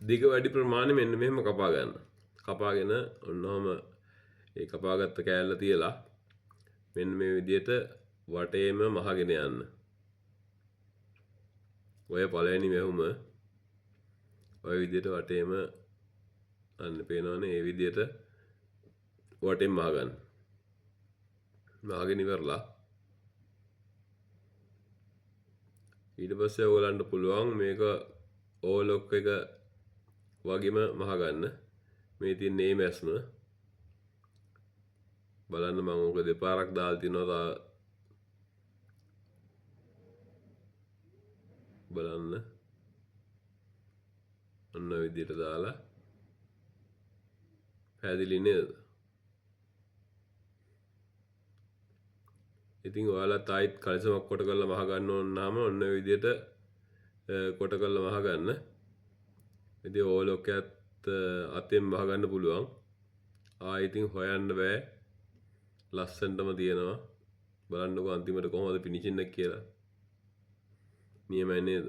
දිග වැඩි ප්‍රමාණය මෙන්න මෙහෙම කපා ගන්න. කපාගෙන ඔන්නෝම ඒ කපාගත්ත කෑල්ල තියලා මෙන්න මේ විදිහට වටේම මහගෙන යන්න. ඔය පළවෙනි මෙහුම ඔය විදිහට වටේම අන්න පේනවනේ ඒ විදිහට වටේම මහගන්න. මහගෙන ඉවරලා ඊට පස්සේ ඔයගලන්ට පුළුවන් මේක ඕවර්ලොක් එක වගේම මහගන්න. මේ තියෙන මේ මැස්ම බලන්න මම ඕක දෙපාරක් දාලා තිනවා. බලන්න ඔන්න ඔය විදිහට දාලා පැහැදිලි නේද? ඉතින් ඔයාලා තායිත් කලිසමක් කොට කරලා මහ ගන්න ඕන නම් ඔන්න ඔය විදිහට කොට කරලා මහ ගන්න. ඉතින් ඕවර්ලොක් එකත් අතෙන් මහ ගන්න පුළුවන්. ඉතින් හොයන්න බෑ. ලස්සනටම තියෙනවා. බලන්නකෝ අන්තිමට කොහොමද ෆිනිෂින් එක කියලා. නියමයි නේද?